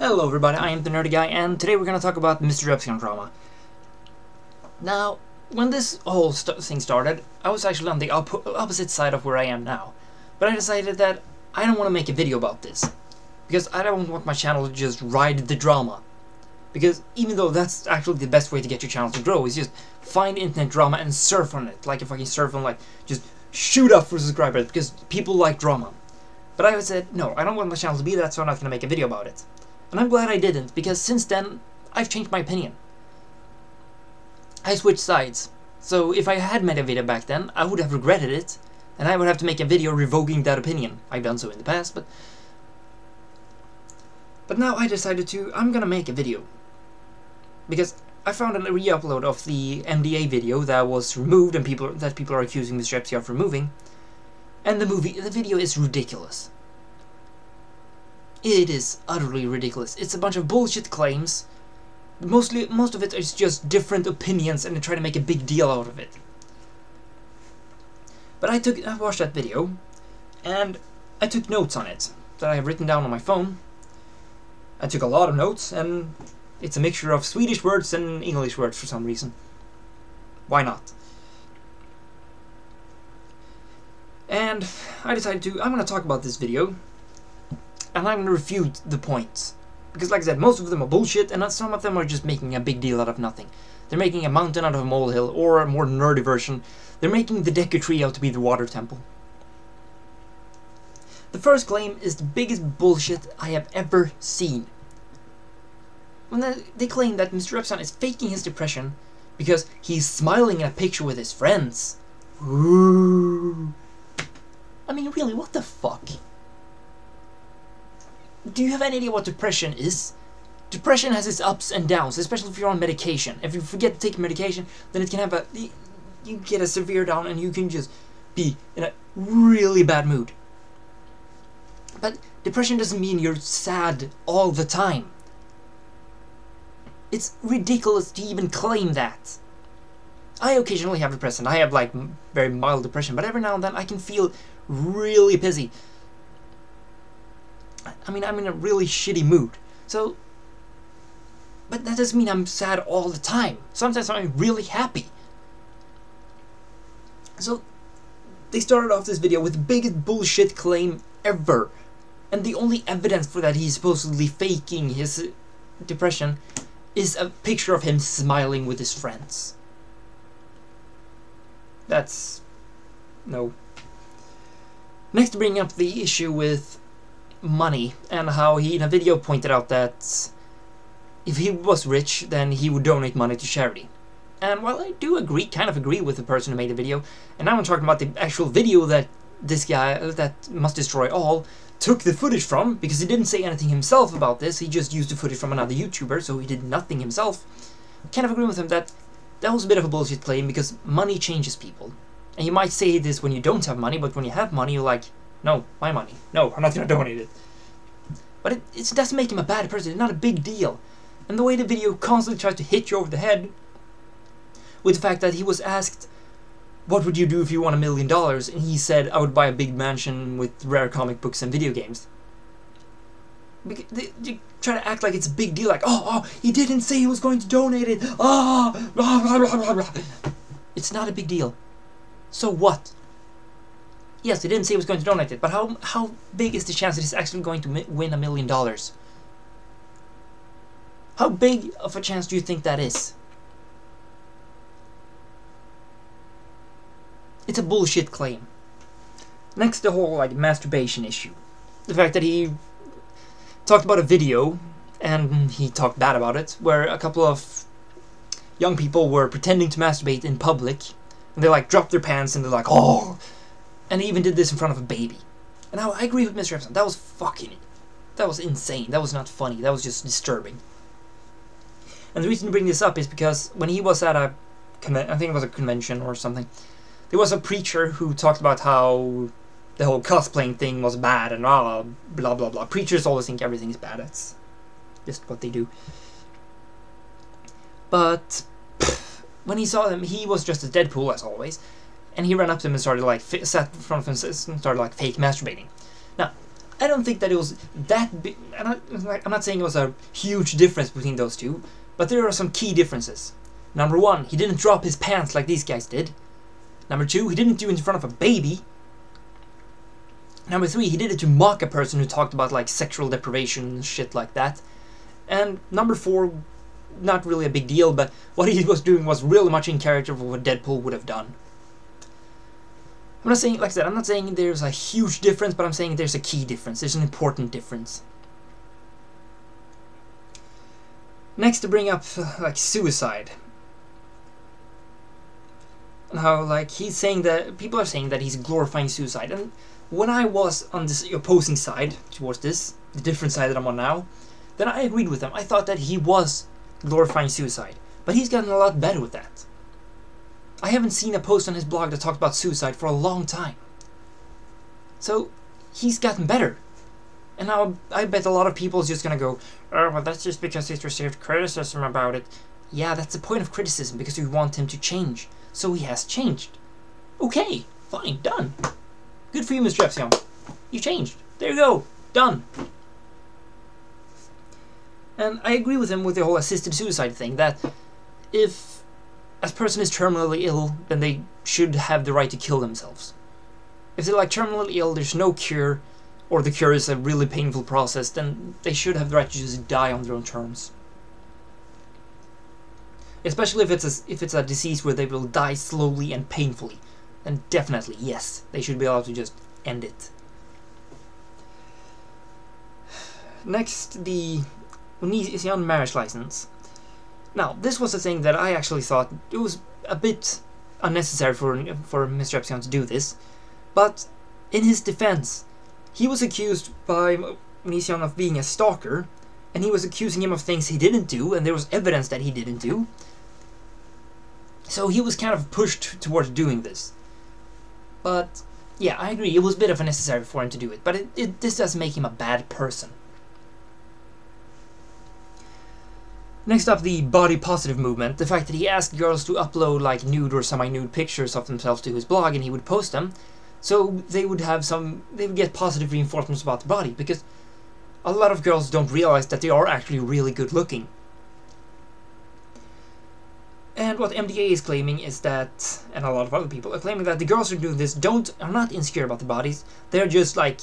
Hello everybody, I am the Nerdy Guy, and today we're going to talk about MrRepzion Drama. Now, when this whole thing started, I was actually on the opposite side of where I am now. But I decided that I don't want to make a video about this, because I don't want my channel to just ride the drama. Because even though that's actually the best way to get your channel to grow, is just find internet drama and surf on it. Like if I can surf on, like, just shoot up for subscribers, because people like drama. But I said, no, I don't want my channel to be that, so I'm not going to make a video about it. And I'm glad I didn't, because since then, I've changed my opinion. I switched sides. So if I had made a video back then, I would have regretted it, and I would have to make a video revoking that opinion. I've done so in the past, but now I decided I'm gonna make a video. Because I found a re-upload of the MDA video that was removed and people are accusing MrRepzion of removing. And the video is ridiculous. It is utterly ridiculous. It's a bunch of bullshit claims. Most of it is just different opinions, and they try to make a big deal out of it. But I watched that video, and I took notes on it that I have written down on my phone. I took a lot of notes, and it's a mixture of Swedish words and English words for some reason. Why not? And I decided I'm going to talk about this video. And I'm going to refute the points. Because like I said, most of them are bullshit, and some of them are just making a big deal out of nothing. They're making a mountain out of a molehill, or a more nerdy version, they're making the Deku Tree out to be the water temple. The first claim is the biggest bullshit I have ever seen. When they claim that MrRepzion is faking his depression because he's smiling in a picture with his friends. Ooh. I mean, really, what the fuck? Do you have any idea what depression is? Depression has its ups and downs, especially if you're on medication. If you forget to take medication, then it can have you get a severe down and you can just be in a really bad mood. But depression doesn't mean you're sad all the time. It's ridiculous to even claim that. I occasionally have depression. I have like very mild depression, but every now and then I can feel really pissy. I mean, I'm in a really shitty mood. So, but that doesn't mean I'm sad all the time. Sometimes I'm really happy. So, they started off this video with the biggest bullshit claim ever. And the only evidence for that he's supposedly faking his depression is a picture of him smiling with his friends. That's... no. Next, to bring up the issue with money, and how he in a video pointed out that if he was rich, then he would donate money to charity. And while I do kind of agree with the person who made the video, and now I'm talking about the actual video that this guy, that Must Destroy All, took the footage from, because he didn't say anything himself about this, he just used the footage from another YouTuber, so he did nothing himself. I kind of agree with him that was a bit of a bullshit claim, because money changes people. And you might say this when you don't have money, but when you have money, you're like, no, my money. No, I'm not going to donate it. But it doesn't make him a bad person. It's not a big deal. And the way the video constantly tries to hit you over the head with the fact that he was asked, what would you do if you won $1 million? And he said, I would buy a big mansion with rare comic books and video games. They try to act like it's a big deal, like, oh, he didn't say he was going to donate it. Oh, blah, blah, blah, blah, blah. It's not a big deal. So what? Yes, he didn't say he was going to donate it, but how big is the chance that he's actually going to win $1 million? How big of a chance do you think that is? It's a bullshit claim. Next, the whole like masturbation issue. The fact that he talked about a video, and he talked bad about it, where a couple of young people were pretending to masturbate in public, and they like dropped their pants and they're like, oh! And he even did this in front of a baby. And I agree with MrRepzion. That was insane. That was not funny. That was just disturbing. And the reason to bring this up is because when he was at I think it was a convention or something, there was a preacher who talked about how the whole cosplaying thing was bad and blah blah blah. Preachers always think everything is bad. That's just what they do. But when he saw him, he was just as Deadpool as always. And he ran up to him and started like sat in front of him and started like fake masturbating. Now, I don't think that it was that big. I'm not saying it was a huge difference between those two, but there are some key differences. Number one, he didn't drop his pants like these guys did. Number two, he didn't do it in front of a baby. Number three, he did it to mock a person who talked about like sexual deprivation and shit like that. And number four, not really a big deal, but what he was doing was really much in character of what Deadpool would have done. I'm not saying, like I said, I'm not saying there's a huge difference, but I'm saying there's a key difference. There's an important difference. Next, to bring up like suicide. And how like he's saying that people are saying that he's glorifying suicide. And when I was on this opposing side towards this, the different side that I'm on now, then I agreed with him. I thought that he was glorifying suicide, but he's gotten a lot better with that. I haven't seen a post on his blog that talked about suicide for a long time. So he's gotten better. And now I bet a lot of people is just gonna go, oh, well, that's just because he's received criticism about it. Yeah, that's the point of criticism, because we want him to change. So he has changed. Okay, fine, done. Good for you, MrRepzion. You changed. There you go. Done. And I agree with him with the whole assisted suicide thing, that if a person is terminally ill, then they should have the right to kill themselves. If they're like terminally ill, there's no cure, or the cure is a really painful process, then they should have the right to just die on their own terms. Especially if it's a disease where they will die slowly and painfully, then definitely, yes, they should be able to just end it. Next, the MrRepzion marriage license. Now, this was a thing that I actually thought it was a bit unnecessary for MrRepzion to do this, but in his defense, he was accused by MrRepzion of being a stalker, and he was accusing him of things he didn't do, and there was evidence that he didn't do. So he was kind of pushed towards doing this. But yeah, I agree, it was a bit of unnecessary for him to do it, but this doesn't make him a bad person. Next up, the body positive movement. The fact that he asked girls to upload like nude or semi-nude pictures of themselves to his blog, and he would post them, so they would get positive reinforcements about the body, because a lot of girls don't realize that they are actually really good looking. And what MDA is claiming is that, and a lot of other people are claiming that the girls who do this are not insecure about their bodies. They're just like,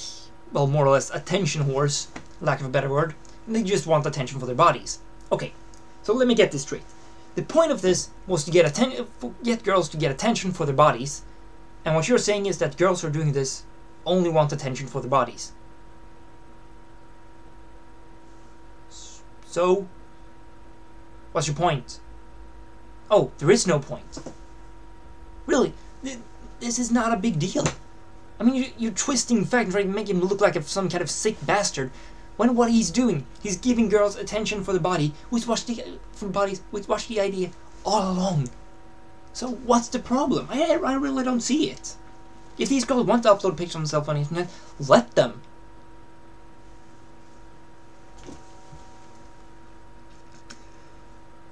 well, more or less attention whores, lack of a better word. And they just want attention for their bodies. Okay, so let me get this straight. The point of this was to get girls to get attention for their bodies. And what you're saying is that girls who are doing this only want attention for their bodies. So, what's your point? Oh, there is no point. Really, this is not a big deal. I mean, you're twisting facts and trying to make him look like some kind of sick bastard, when what he's doing, he's giving girls attention for the body, which was the idea all along. So what's the problem? I really don't see it. If these girls want to upload pictures of themselves on the internet, let them.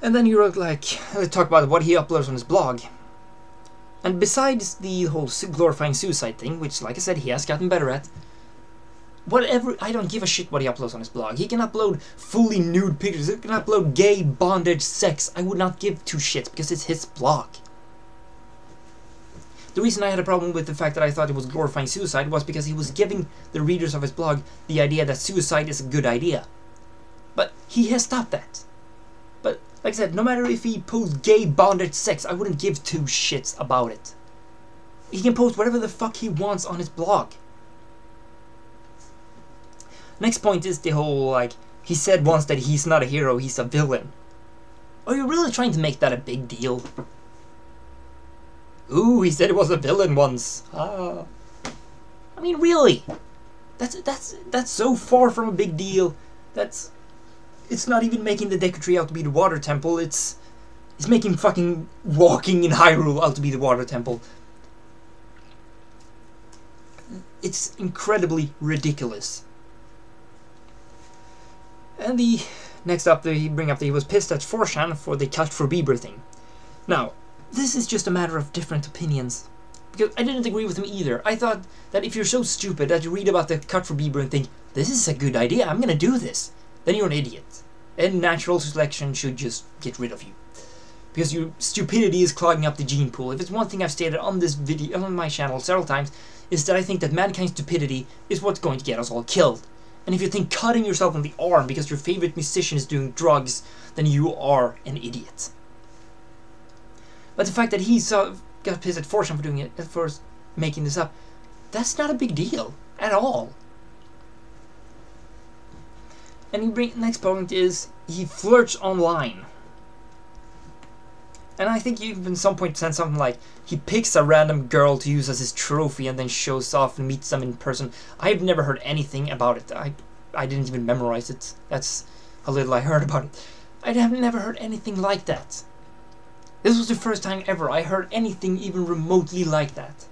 And then he wrote talk about what he uploads on his blog. And besides the whole glorifying suicide thing, which, like I said, he has gotten better at, whatever, I don't give a shit what he uploads on his blog. He can upload fully nude pictures, he can upload gay, bondage, sex. I would not give two shits, because it's his blog. The reason I had a problem with the fact that I thought it was glorifying suicide was because he was giving the readers of his blog the idea that suicide is a good idea. But he has stopped that. But, like I said, no matter if he posts gay, bondage, sex, I wouldn't give two shits about it. He can post whatever the fuck he wants on his blog. Next point is the whole, he said once that he's not a hero, he's a villain. Are you really trying to make that a big deal? Ooh, he said he was a villain once. Ah. I mean, really? That's so far from a big deal. It's not even making the Deku Tree out to be the water temple, it's making fucking walking in Hyrule out to be the water temple. It's incredibly ridiculous. And the next up, they bring up that he was pissed at 4chan for the cut for Bieber thing. Now, this is just a matter of different opinions. Because I didn't agree with him either. I thought that if you're so stupid that you read about the cut for Bieber and think, this is a good idea, I'm gonna do this, then you're an idiot. And natural selection should just get rid of you. Because your stupidity is clogging up the gene pool. If it's one thing I've stated on this video, on my channel several times, is that I think that mankind's stupidity is what's going to get us all killed. And if you think cutting yourself in the arm because your favorite musician is doing drugs, then you are an idiot. But the fact that he got pissed at Fortune for doing it, for making this up, that's not a big deal at all. And next point is he flirts online. And I think you even at some point said something like, he picks a random girl to use as his trophy and then shows off and meets them in person. I've never heard anything about it. I didn't even memorize it. That's how little I heard about it. I have never heard anything like that. This was the first time ever I heard anything even remotely like that.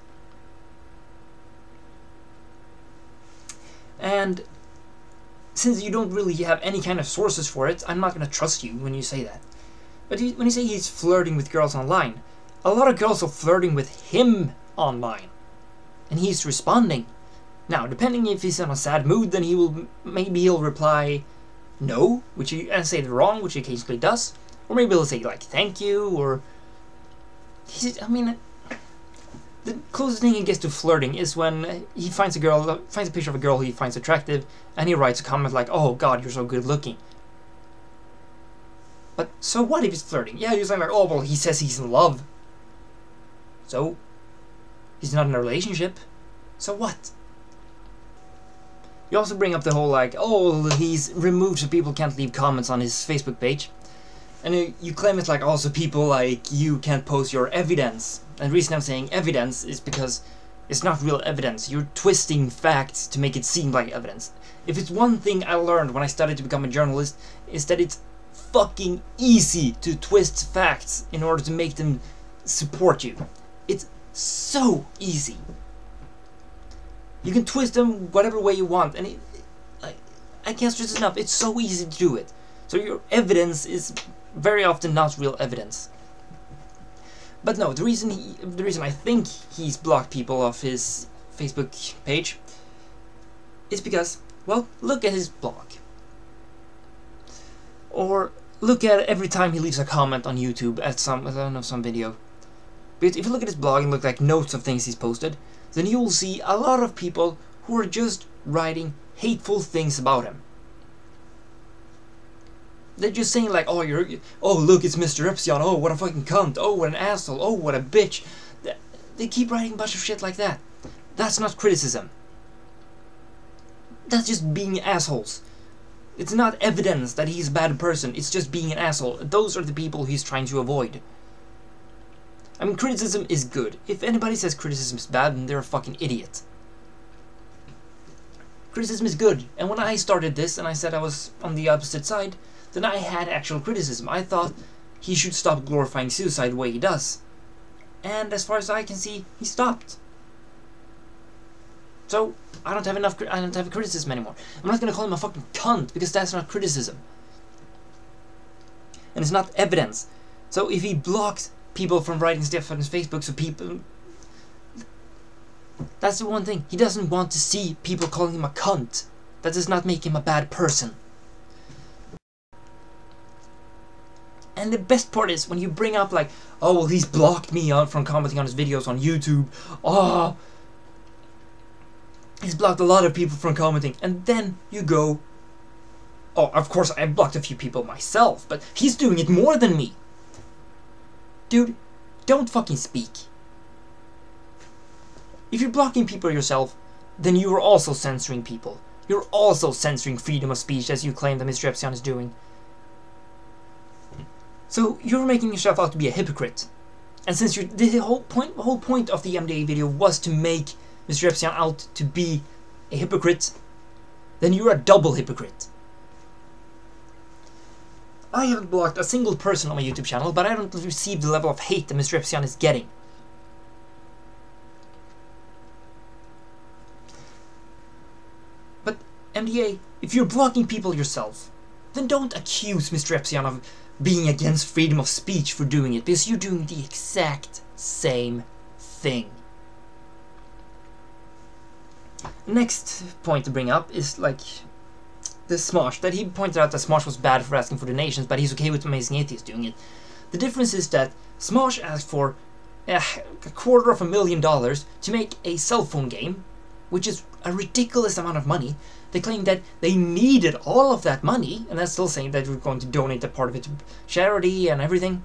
And since you don't really have any kind of sources for it, I'm not going to trust you when you say that. But when you say he's flirting with girls online, a lot of girls are flirting with him online. And he's responding. Now, depending if he's in a sad mood, then maybe he'll reply no, and say the wrong, which he occasionally does. Or maybe he'll say like thank you, or the closest thing he gets to flirting is when he finds a picture of a girl he finds attractive, and he writes a comment like, "Oh God, you're so good looking." But so what if he's flirting? Yeah, you're saying like, "Oh well, he says he's in love." So he's not in a relationship. So what? You also bring up the whole like, "Oh, he's removed so people can't leave comments on his Facebook page." And you claim it's like also people like you can't post your evidence. And the reason I'm saying evidence is because it's not real evidence. You're twisting facts to make it seem like evidence. If it's one thing I learned when I started to become a journalist, is that it's fucking easy to twist facts in order to make them support you. It's so easy. You can twist them whatever way you want, and I can't stress enough, it's so easy to do it. So your evidence is very often not real evidence. But no, the reason I think he's blocked people off his Facebook page is because, well, look at his blog. Or look at every time he leaves a comment on YouTube at some video. But if you look at his blog and look like notes of things he's posted, then you'll see a lot of people who are just writing hateful things about him. They're just saying like, oh look, it's MrRepzion, oh what a fucking cunt, oh what an asshole, oh what a bitch. They keep writing a bunch of shit like that. That's not criticism. That's just being assholes. It's not evidence that he's a bad person, it's just being an asshole. Those are the people he's trying to avoid. I mean, criticism is good. If anybody says criticism is bad, then they're a fucking idiot. Criticism is good, and when I started this and I said I was on the opposite side, then I had actual criticism. I thought he should stop glorifying suicide the way he does. And as far as I can see, he stopped. So, I don't have a criticism anymore. I'm not gonna call him a fucking cunt, because that's not criticism. And it's not evidence. So if he blocks people from writing stuff on his Facebook, so people... That's the one thing. He doesn't want to see people calling him a cunt. That does not make him a bad person. And the best part is when you bring up like, oh well, he's blocked me from commenting on his videos on YouTube. Oh, he's blocked a lot of people from commenting. And then you go, oh, of course I blocked a few people myself, but he's doing it more than me. Dude, don't fucking speak. If you're blocking people yourself, then you are also censoring people. You're also censoring freedom of speech, as you claim that MrRepzion is doing. So you're making yourself out to be a hypocrite. And since the whole point of the MDA video was to make MrRepzion out to be a hypocrite, then you're a double hypocrite. I haven't blocked a single person on my YouTube channel, but I don't receive the level of hate that MrRepzion is getting. But MDA, if you're blocking people yourself, then don't accuse MrRepzion of being against freedom of speech for doing it, because you're doing the exact same thing. Next point to bring up is like the Smosh, that he pointed out that Smosh was bad for asking for donations, but he's okay with Amazing Atheist doing it. The difference is that Smosh asked for $250,000 to make a cell phone game, which is a ridiculous amount of money. They claim that they needed all of that money, and that's still saying that we're going to donate a part of it to charity and everything.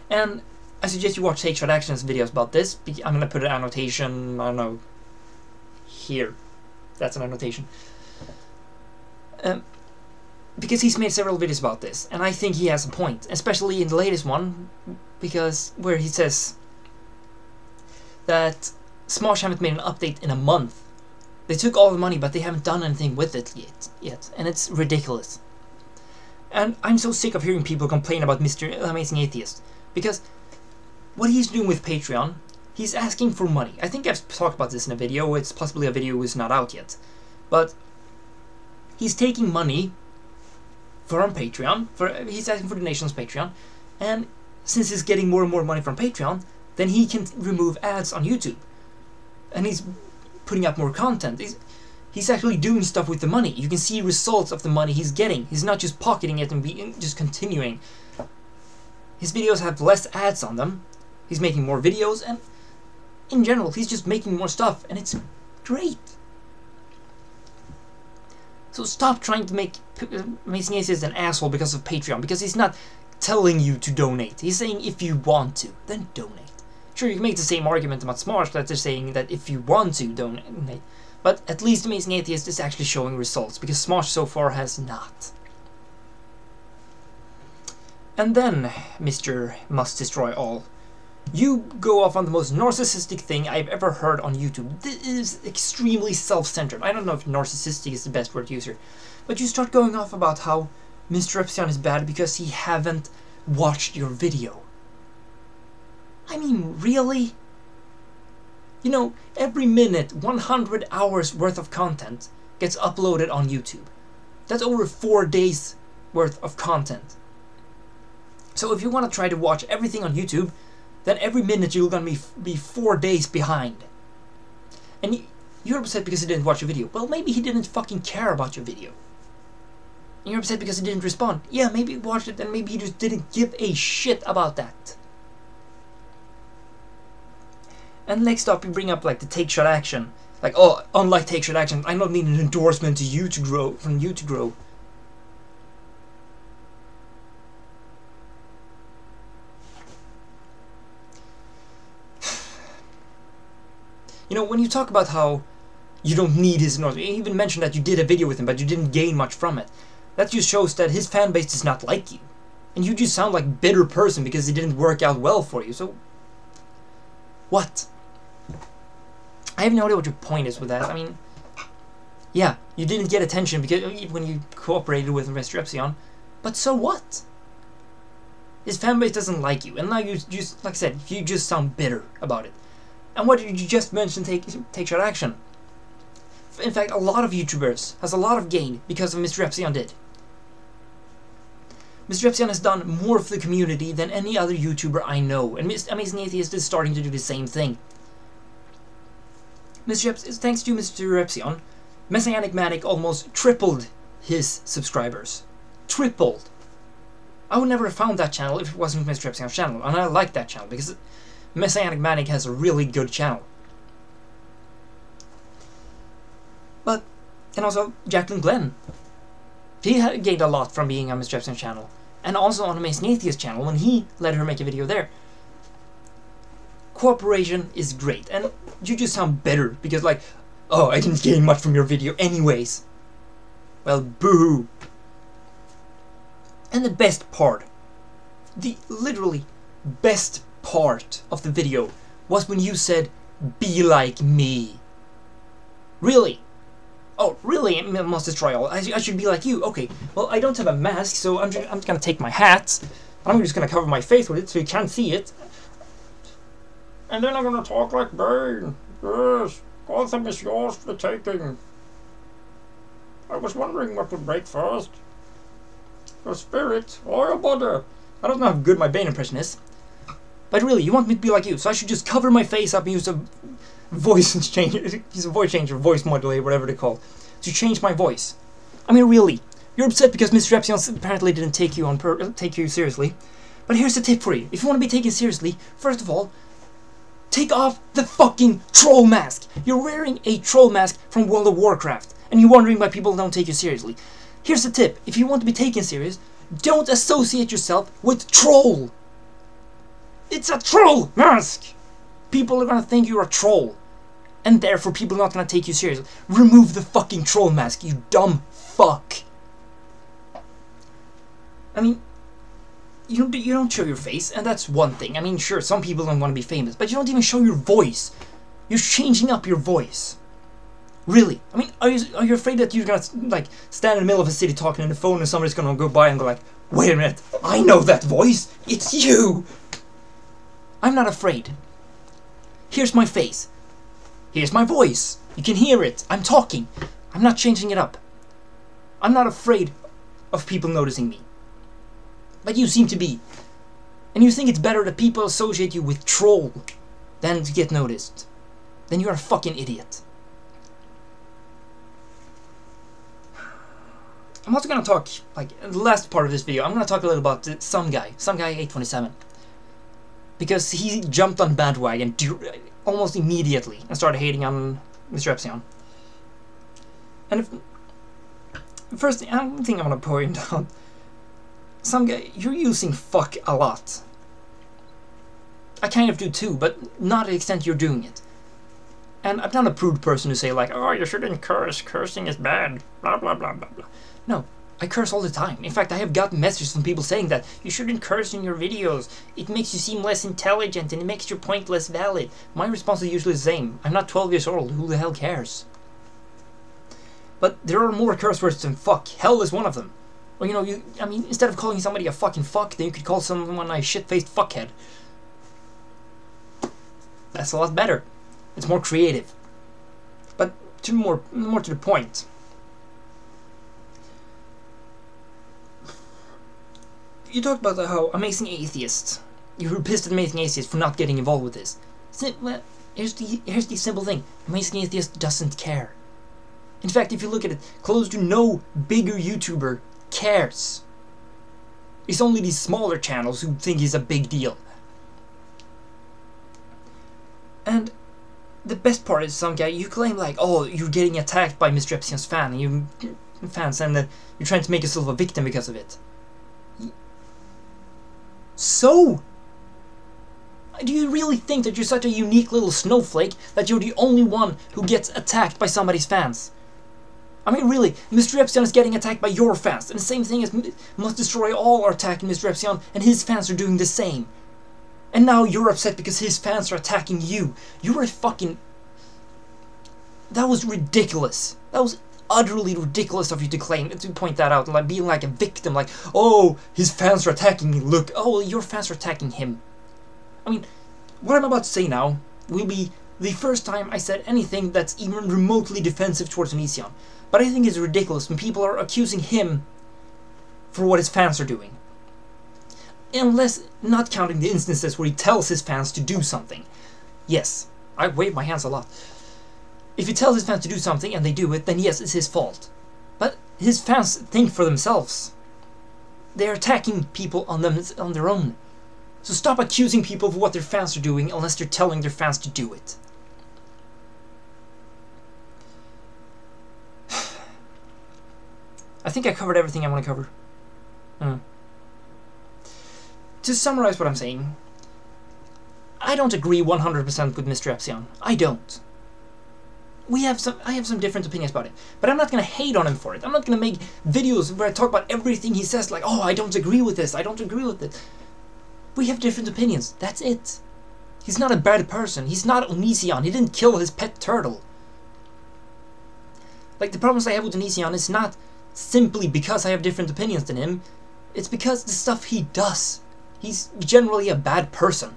And I suggest you watch Take Shot Action's videos about this. I'm going to put an annotation, I don't know, here. That's an annotation. Because he's made several videos about this, and I think he has a point, especially in the latest one, because where he says that Smosh haven't made an update in a month. They took all the money, but they haven't done anything with it yet, and it's ridiculous. And I'm so sick of hearing people complain about Mr. Amazing Atheist, because what he's doing with Patreon, he's asking for money. I think I've talked about this in a video. It's possibly a video that's not out yet, but he's taking money from Patreon, he's asking for donations on Patreon, and since he's getting more and more money from Patreon, then he can remove ads on YouTube. And he's putting up more content. He's actually doing stuff with the money. You can see results of the money he's getting. He's not just pocketing it and just continuing. His videos have less ads on them. He's making more videos, and in general, he's just making more stuff, and it's great. So stop trying to make Amazing Atheist an asshole because of Patreon, because he's not telling you to donate. He's saying if you want to, then donate. Sure, you can make the same argument about Smosh, that they're saying that if you want to, donate. But at least Amazing Atheist is actually showing results, because Smosh so far has not. And then, Mr. Must Destroy All, you go off on the most narcissistic thing I've ever heard on YouTube. This is extremely self-centered. I don't know if narcissistic is the best word to use here, but you start going off about how MrRepzion is bad because he haven't watched your video. I mean, really? You know, every minute, 100 hours worth of content gets uploaded on YouTube. That's over 4 days worth of content. So if you want to try to watch everything on YouTube, then every minute you're going to be 4 days behind. And you're upset because he didn't watch your video. Well, maybe he didn't fucking care about your video. And you're upset because he didn't respond. Yeah, maybe he watched it and maybe he just didn't give a shit about that. And next up, you bring up like the Take Shot Action. Like, oh, unlike Take Shot Action, I don't need an endorsement to you to grow, from you to grow. You know, when you talk about how you don't need his endorsement, you even mentioned that you did a video with him, but you didn't gain much from it. That just shows that his fan base does not like you. And you just sound like a bitter person because it didn't work out well for you, so... What? I have no idea what your point is with that. I mean, yeah, you didn't get attention because when you cooperated with MrRepzion, but so what? His fanbase doesn't like you, and now you just, like I said, you just sound bitter about it. And what did you just mention? Take Shot Action. In fact, a lot of YouTubers has a lot of gain because of MrRepzion did. MrRepzion has done more for the community than any other YouTuber I know, and Amazing Atheist is starting to do the same thing. Thanks to MrRepzion, Messianic Manic almost tripled his subscribers. Tripled! I would never have found that channel if it wasn't MrRepzion's channel, and I like that channel because Messianic Manic has a really good channel. But, and also Jacqueline Glenn. He gained a lot from being on MrRepzion's channel, and also on Amazing Atheist channel when he let her make a video there. Cooperation is great, and you just sound bitter because like, oh, I didn't gain much from your video anyways. Well, boo-hoo. And the best part, the literally best part of the video was when you said, "Be like me." Really? Oh, really? I must destroy all. I should be like you. Okay, well, I don't have a mask, so I'm just gonna take my hat. I'm just gonna cover my face with it so you can't see it. And then I'm gonna talk like Bane. Yes, Gotham is yours for the taking. I was wondering what would break first. Your spirit or your body. I don't know how good my Bane impression is. But really, you want me to be like you, so I should just cover my face up and use a voice changer, he's a voice changer, voice modulator, whatever they call, to change my voice. I mean, really, you're upset because MrRepzion apparently didn't take you seriously. But here's a tip for you: if you want to be taken seriously, first of all, take off the fucking troll mask. You're wearing a troll mask from World of Warcraft, and you're wondering why people don't take you seriously. Here's a tip: if you want to be taken serious, don't associate yourself with troll. It's a troll mask. People are gonna think you're a troll, and therefore people are not gonna take you seriously. Remove the fucking troll mask, you dumb fuck. I mean, you don't show your face, and that's one thing. I mean, sure, some people don't want to be famous, but you don't even show your voice. You're changing up your voice. Really? I mean, are you afraid that you're gonna, like, stand in the middle of a city talking on the phone and somebody's gonna go by and go like, wait a minute, I know that voice, it's you! I'm not afraid. Here's my face. Here's my voice. You can hear it. I'm talking. I'm not changing it up. I'm not afraid of people noticing me. But you seem to be. And you think it's better that people associate you with troll than to get noticed. Then you're a fucking idiot. I'm also gonna talk, like, in the last part of this video, I'm gonna talk a little about some guy 827. Because he jumped on bandwagon almost immediately and started hating on MrRepzion. And first thing I want to point out, some guy, you're using fuck a lot. I kind of do too, but not to the extent you're doing it. And I'm not a prude person to say like, oh, you shouldn't curse, cursing is bad, blah blah blah blah blah. No, I curse all the time. In fact, I have gotten messages from people saying that you shouldn't curse in your videos. It makes you seem less intelligent and it makes your point less valid. My response is usually the same. I'm not 12 years old. Who the hell cares? But there are more curse words than fuck. Hell is one of them. Or, you know, I mean, instead of calling somebody a fucking fuck, then you could call someone a shit-faced fuckhead. That's a lot better. It's more creative. But more to the point. You talked about how Amazing Atheist. You were pissed at Amazing Atheist for not getting involved with this. Well, here's the simple thing. Amazing Atheist doesn't care. In fact, if you look at it, close to no bigger YouTuber cares. It's only these smaller channels who think he's a big deal. And the best part is some guy, you claim like, oh, you're getting attacked by MrRepzion's fans and you're trying to make yourself a victim because of it. So, do you really think that you're such a unique little snowflake that you're the only one who gets attacked by somebody's fans? I mean, really, MrRepzion is getting attacked by your fans, and the same thing as Must Destroy All are attacking MrRepzion, and his fans are doing the same. And now you're upset because his fans are attacking you. You're a fucking... That was ridiculous. That was utterly ridiculous of you to claim, to point that out, like being like a victim, like, oh, his fans are attacking me, look, oh, your fans are attacking him. I mean, what I'm about to say now will be the first time I said anything that's even remotely defensive towards Onision. But I think it's ridiculous when people are accusing him for what his fans are doing. Unless, not counting the instances where he tells his fans to do something. Yes, I wave my hands a lot. If he tells his fans to do something and they do it, then yes, it's his fault. But his fans think for themselves. They're attacking people on their own. So stop accusing people of what their fans are doing unless they're telling their fans to do it. I think I covered everything I want to cover. To summarize what I'm saying, I don't agree 100% with MrRepzion. I don't. I have some different opinions about it, but I'm not gonna hate on him for it. I'm not gonna make videos where I talk about everything he says, like, oh, I don't agree with this, I don't agree with it. We have different opinions, that's it. He's not a bad person, he's not Onision, he didn't kill his pet turtle. Like, the problems I have with Onision is not simply because I have different opinions than him, it's because the stuff he does. He's generally a bad person.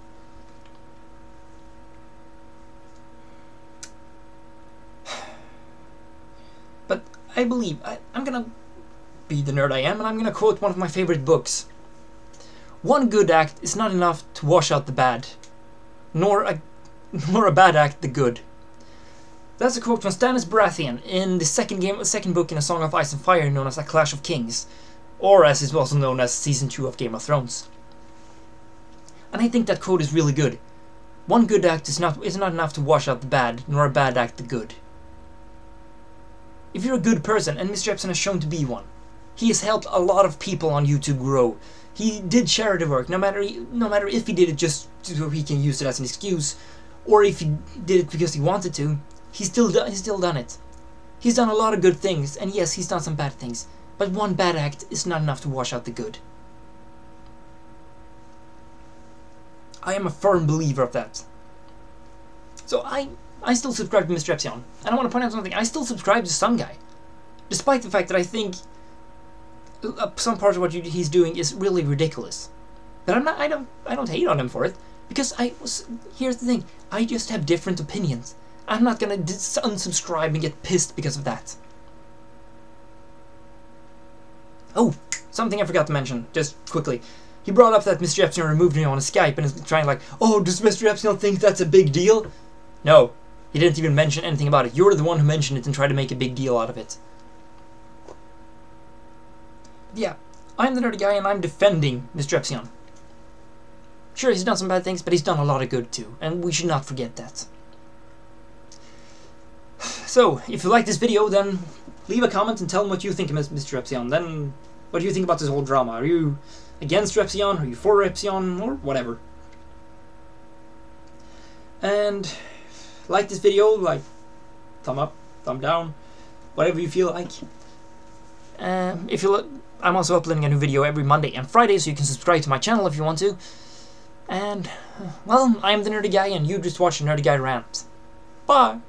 But I believe, I'm gonna be the nerd I am, and I'm gonna quote one of my favorite books. One good act is not enough to wash out the bad, nor a bad act the good. That's a quote from Stannis Baratheon in the second book in A Song of Ice and Fire, known as A Clash of Kings, or as it's also known as Season 2 of Game of Thrones. And I think that quote is really good. One good act is not enough to wash out the bad, nor a bad act the good. If you're a good person, and MrRepzion has shown to be one, he has helped a lot of people on YouTube grow. He did charity work, no matter if he did it just so he can use it as an excuse, or if he did it because he wanted to. He's still done it. He's done a lot of good things, and yes, he's done some bad things, but one bad act is not enough to wash out the good. I am a firm believer of that. So I still subscribe to MrRepzion, and I want to point out something. I still subscribe to Sun Guy, despite the fact that I think some parts of what he's doing is really ridiculous. But I don't hate on him for it, because here's the thing. I just have different opinions. I'm not gonna unsubscribe and get pissed because of that. Oh, something I forgot to mention, just quickly. He brought up that MrRepzion removed me on Skype and is trying like, oh, does MrRepzion think that's a big deal? No, he didn't even mention anything about it. You're the one who mentioned it and tried to make a big deal out of it. Yeah, I'm the nerdy guy and I'm defending MrRepzion. Sure, he's done some bad things, but he's done a lot of good too, and we should not forget that. So, if you like this video, then leave a comment and tell me what you think of MrRepzion. Then, what do you think about this whole drama? Are you against Repzion? Are you for Repzion? Or whatever. And, like this video, like, thumb up, thumb down, whatever you feel like. If you look, I'm also uploading a new video every Monday and Friday, so you can subscribe to my channel if you want to. And, well, I'm the nerdy guy, and you just watched a nerdy guy rant. Bye!